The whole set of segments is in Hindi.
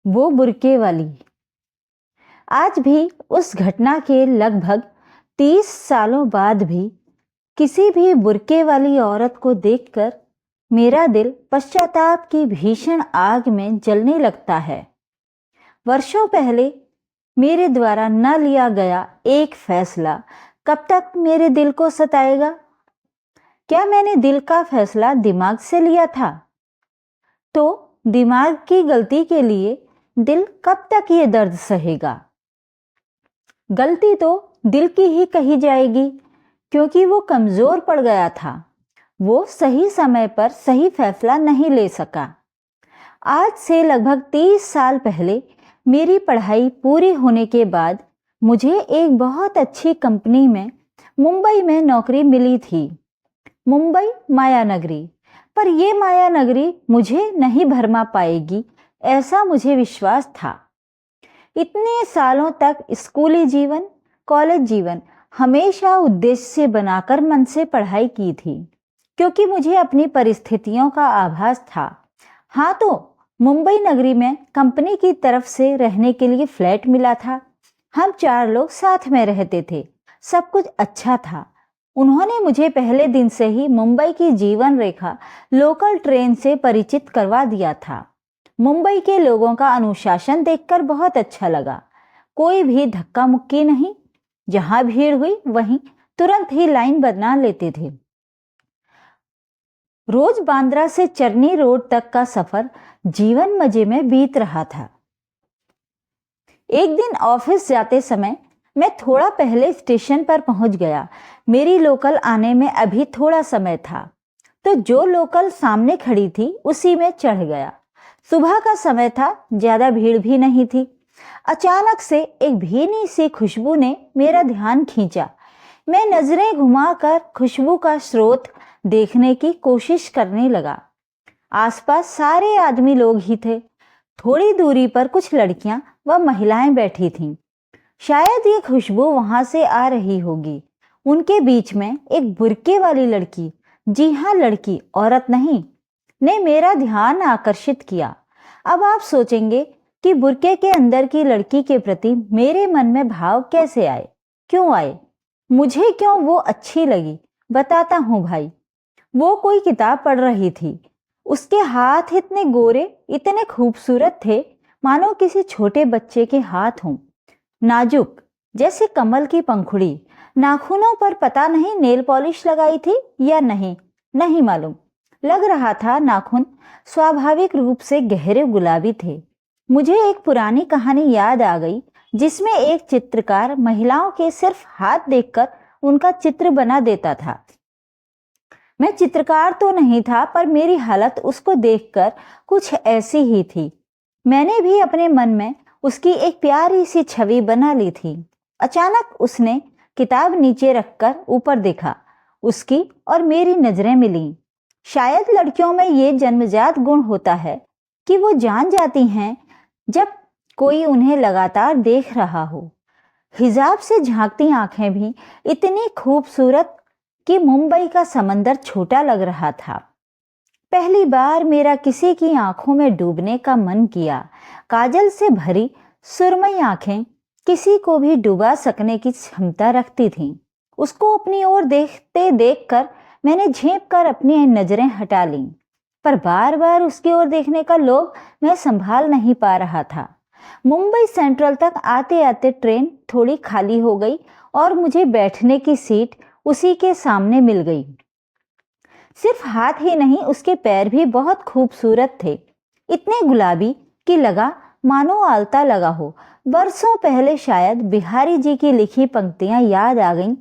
वो बुर्के वाली। आज भी उस घटना के लगभग 30 सालों बाद भी किसी भी बुर्के वाली औरत को देखकर मेरा दिल पश्चाताप की भीषण आग में जलने लगता है। वर्षों पहले मेरे द्वारा न लिया गया एक फैसला कब तक मेरे दिल को सताएगा? क्या मैंने दिल का फैसला दिमाग से लिया था? तो दिमाग की गलती के लिए दिल कब तक ये दर्द सहेगा? गलती तो दिल की ही कही जाएगी, क्योंकि वो कमजोर पड़ गया था। वो सही समय पर सही फैसला नहीं ले सका। आज से लगभग 30 साल पहले मेरी पढ़ाई पूरी होने के बाद मुझे एक बहुत अच्छी कंपनी में मुंबई में नौकरी मिली थी। मुंबई माया नगरी, पर ये माया नगरी मुझे नहीं भरमा पाएगी, ऐसा मुझे विश्वास था। इतने सालों तक स्कूली जीवन, कॉलेज जीवन हमेशा उद्देश्य बनाकर मन से पढ़ाई की थी, क्योंकि मुझे अपनी परिस्थितियों का आभास था। हाँ, तो मुंबई नगरी में कंपनी की तरफ से रहने के लिए फ्लैट मिला था। हम 4 लोग साथ में रहते थे। सब कुछ अच्छा था। उन्होंने मुझे पहले दिन से ही मुंबई की जीवन रेखा लोकल ट्रेन से परिचित करवा दिया था। मुंबई के लोगों का अनुशासन देखकर बहुत अच्छा लगा। कोई भी धक्का मुक्की नहीं। जहां भीड़ हुई वहीं तुरंत ही लाइन बना लेते थे। रोज बांद्रा से चरनी रोड तक का सफर जीवन मजे में बीत रहा था। एक दिन ऑफिस जाते समय मैं थोड़ा पहले स्टेशन पर पहुंच गया। मेरी लोकल आने में अभी थोड़ा समय था, तो जो लोकल सामने खड़ी थी उसी में चढ़ गया। सुबह का समय था, ज्यादा भीड़ भी नहीं थी। अचानक से एक भीनी सी खुशबू ने मेरा ध्यान खींचा। मैं नजरें घुमाकर खुशबू का स्रोत देखने की कोशिश करने लगा। आसपास सारे आदमी लोग ही थे। थोड़ी दूरी पर कुछ लड़कियां व महिलाएं बैठी थीं। शायद ये खुशबू वहां से आ रही होगी। उनके बीच में एक बुर्के वाली लड़की, जी हाँ लड़की, औरत नहीं, ने मेरा ध्यान आकर्षित किया। अब आप सोचेंगे कि बुर्के के अंदर की लड़की के प्रति मेरे मन में भाव कैसे आए, क्यों आए, मुझे क्यों वो अच्छी लगी? बताता हूं भाई। वो कोई किताब पढ़ रही थी। उसके हाथ इतने गोरे, इतने खूबसूरत थे, मानो किसी छोटे बच्चे के हाथ हों। नाजुक जैसे कमल की पंखुड़ी। नाखूनों पर पता नहीं नेल पॉलिश लगाई थी या नहीं मालूम। लग रहा था नाखून स्वाभाविक रूप से गहरे गुलाबी थे। मुझे एक पुरानी कहानी याद आ गई, जिसमें एक चित्रकार महिलाओं के सिर्फ हाथ देखकर उनका चित्र बना देता था। मैं चित्रकार तो नहीं था, पर मेरी हालत उसको देखकर कुछ ऐसी ही थी। मैंने भी अपने मन में उसकी एक प्यारी सी छवि बना ली थी। अचानक उसने किताब नीचे रखकर ऊपर देखा। उसकी और मेरी नजरें मिलीं। शायद लड़कियों में ये जन्मजात गुण होता है कि वो जान जाती हैं जब कोई उन्हें लगातार देख रहा हो। हिजाब से झांकती आंखें भी इतनी खूबसूरत कि मुंबई का समंदर छोटा लग रहा था। पहली बार मेरा किसी की आंखों में डूबने का मन किया। काजल से भरी सुरमई आंखें किसी को भी डुबा सकने की क्षमता रखती थीं। उसको अपनी ओर देखते देखकर मैंने झेप कर अपनी नजरें हटा लीं, पर बार बार उसकी ओर देखने का लोभ मैं संभाल नहीं पा रहा था। मुंबई सेंट्रल तक आते आते ट्रेन थोड़ी खाली हो गई और मुझे बैठने की सीट उसी के सामने मिल गई। सिर्फ हाथ ही नहीं, उसके पैर भी बहुत खूबसूरत थे। इतने गुलाबी कि लगा मानो आलता लगा हो। बरसों पहले शायद बिहारी जी की लिखी पंक्तियां याद आ गईं,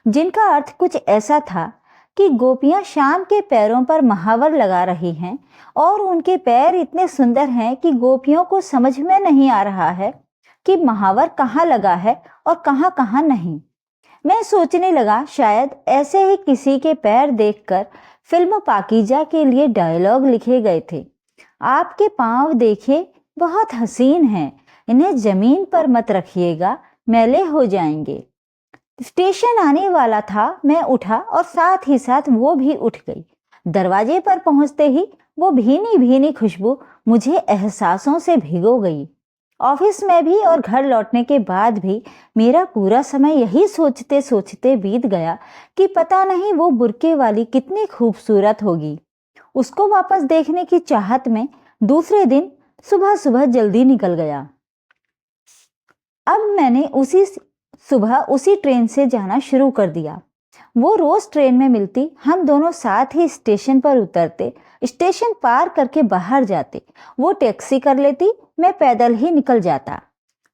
जिनका अर्थ कुछ ऐसा था कि गोपियां शाम के पैरों पर महावर लगा रही हैं और उनके पैर इतने सुंदर हैं कि गोपियों को समझ में नहीं आ रहा है कि महावर कहाँ लगा है और कहाँ कहाँ नहीं। मैं सोचने लगा, शायद ऐसे ही किसी के पैर देखकर फिल्म पाकीजा के लिए डायलॉग लिखे गए थे। आपके पांव देखिए, बहुत हसीन हैं, इन्हें जमीन पर मत रखिएगा, मैले हो जाएंगे। स्टेशन आने वाला था। मैं उठा और साथ ही साथ वो भी उठ गई। दरवाजे पर पहुंचते ही वो भीनी भीनी खुशबू मुझे एहसासों से भिगो गई। ऑफिस में भी और घर लौटने के बाद भी मेरा पूरा समय यही सोचते सोचते बीत गया कि पता नहीं वो बुर्के वाली कितनी खूबसूरत होगी। उसको वापस देखने की चाहत में दूसरे दिन सुबह सुबह जल्दी निकल गया। अब मैंने उसी सुबह उसी ट्रेन से जाना शुरू कर दिया। वो रोज ट्रेन में मिलती, हम दोनों साथ ही स्टेशन पर उतरते, स्टेशन पार करके बाहर जाते। वो टैक्सी कर लेती, मैं पैदल ही निकल जाता।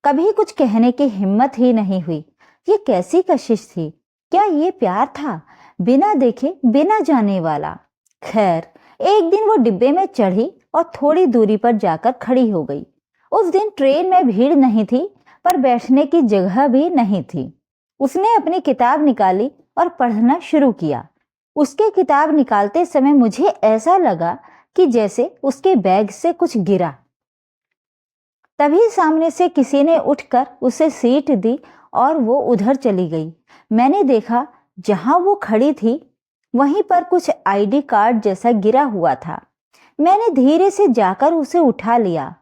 कभी कुछ कहने की हिम्मत ही नहीं हुई। ये कैसी कशिश थी? क्या ये प्यार था? बिना देखे बिना जाने वाला। खैर, एक दिन वो डिब्बे में चढ़ी और थोड़ी दूरी पर जाकर खड़ी हो गई। उस दिन ट्रेन में भीड़ नहीं थी, पर बैठने की जगह भी नहीं थी। उसने अपनी किताब निकाली और पढ़ना शुरू किया। उसके किताब निकालते समय मुझे ऐसा लगा कि जैसे उसके बैग से कुछ गिरा। तभी सामने से किसी ने उठकर उसे सीट दी और वो उधर चली गई। मैंने देखा जहां वो खड़ी थी वहीं पर कुछ आईडी कार्ड जैसा गिरा हुआ था। मैंने धीरे से जाकर उसे उठा लिया।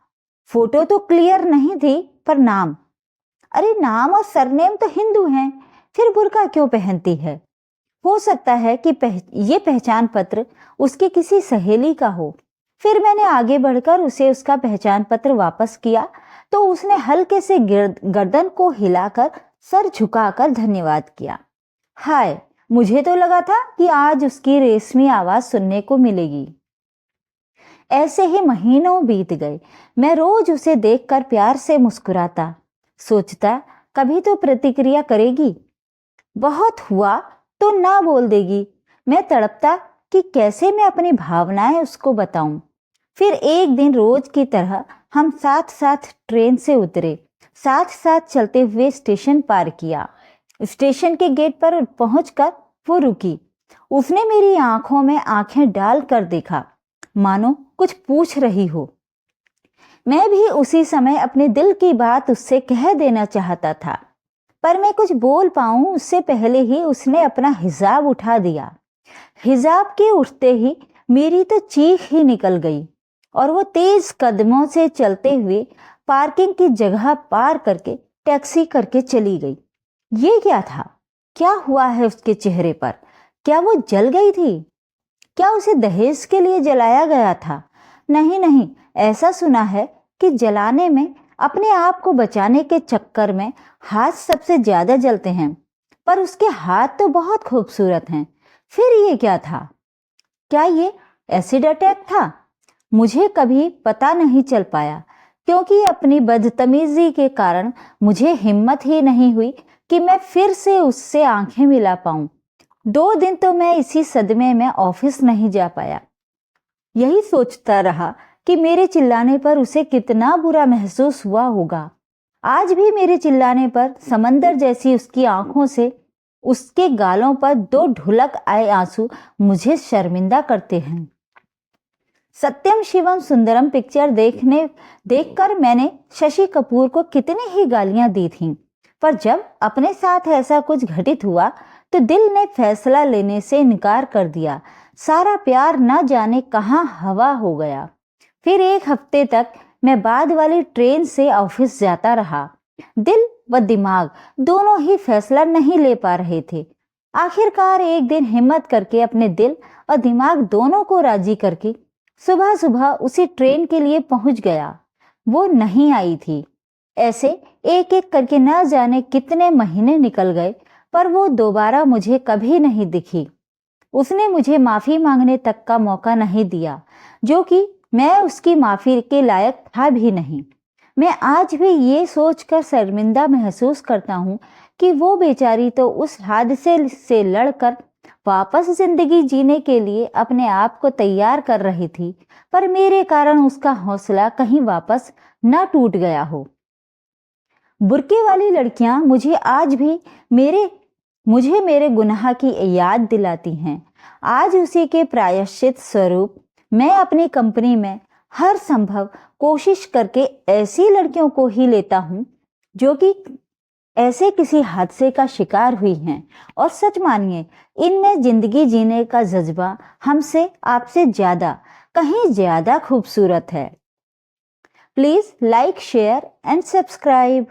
फोटो तो क्लियर नहीं थी, पर नाम, अरे नाम और सरनेम तो हिंदू हैं, फिर बुर्का क्यों पहनती है? हो सकता है कि ये पहचान पत्र उसकी किसी सहेली का हो। फिर मैंने आगे बढ़कर उसे उसका पहचान पत्र वापस किया तो उसने हल्के से गर्दन को हिलाकर सर झुकाकर धन्यवाद किया। हाय, मुझे तो लगा था कि आज उसकी रेशमी आवाज सुनने को मिलेगी। ऐसे ही महीनों बीत गए। मैं रोज उसे देखकर प्यार से मुस्कुराता, सोचता कभी तो प्रतिक्रिया करेगी। बहुत हुआ तो ना बोल देगी। मैं तड़पता कि कैसे मैं अपनी भावनाएं उसको बताऊं। फिर एक दिन रोज की तरह हम साथ साथ ट्रेन से उतरे, साथ साथ चलते हुए स्टेशन पार किया। स्टेशन के गेट पर पहुंचकर वो रुकी। उसने मेरी आंखों में आंखें डाल कर देखा, मानो कुछ पूछ रही हो। मैं भी उसी समय अपने दिल की बात उससे कह देना चाहता था, पर मैं कुछ बोल पाऊं उससे पहले ही उसने अपना हिजाब उठा दिया। हिजाब के उठते ही मेरी तो चीख ही निकल गई और वो तेज कदमों से चलते हुए पार्किंग की जगह पार करके टैक्सी करके चली गई। ये क्या था? क्या हुआ है उसके चेहरे पर? क्या वो जल गई थी? क्या उसे दहेज के लिए जलाया गया था? नहीं नहीं, ऐसा सुना है कि जलाने में, अपने आप को बचाने के चक्कर में हाथ सबसे ज्यादा जलते हैं, पर उसके हाथ तो बहुत खूबसूरत हैं। फिर ये क्या था? क्या ये एसिड अटैक था? मुझे कभी पता नहीं चल पाया, क्योंकि अपनी बदतमीजी के कारण मुझे हिम्मत ही नहीं हुई कि मैं फिर से उससे आंखें मिला पाऊं। 2 दिन तो मैं इसी सदमे में ऑफिस नहीं जा पाया। यही सोचता रहा कि मेरे चिल्लाने पर उसे कितना बुरा महसूस हुआ होगा। आज भी मेरे चिल्लाने पर समंदर जैसी उसकी आंखों से उसके गालों पर 2 ढुलक आए आंसू मुझे शर्मिंदा करते हैं। सत्यम शिवम सुंदरम पिक्चर देखकर मैंने शशि कपूर को कितनी ही गालियां दी थीं, पर जब अपने साथ ऐसा कुछ घटित हुआ तो दिल ने फैसला लेने से इनकार कर दिया। सारा प्यार न जाने कहां हवा हो गया। फिर 1 हफ्ते तक मैं बाद वाली ट्रेन से ऑफिस जाता रहा। दिल व दिमाग दोनों ही फैसला नहीं ले पा रहे थे। आखिरकार एक दिन हिम्मत करके अपने दिल और दिमाग दोनों को राजी करके सुबह सुबह उसी ट्रेन के लिए पहुंच गया। वो नहीं आई थी। ऐसे एक एक करके न जाने कितने महीने निकल गए, पर वो दोबारा मुझे कभी नहीं दिखी। उसने मुझे माफी मांगने तक का मौका नहीं दिया, जो कि मैं उसकी माफी के लायक था भी नहीं। मैं आज भी ये सोचकर शर्मिंदा महसूस करता हूँ कि वो बेचारी तो उस हादसे से लड़कर वापस जिंदगी जीने के लिए अपने आप को तैयार कर रही थी, पर मेरे कारण उसका हौसला कहीं वापस न टूट गया हो। बुर्के वाली लड़कियां मुझे आज भी मेरे गुनाह की याद दिलाती हैं। आज उसी के प्रायश्चित स्वरूप मैं अपनी कंपनी में हर संभव कोशिश करके ऐसी लड़कियों को ही लेता हूं जो कि ऐसे किसी हादसे का शिकार हुई हैं और सच मानिए इनमें जिंदगी जीने का जज्बा हमसे आपसे ज्यादा, कहीं ज्यादा खूबसूरत है। Please like, share and subscribe.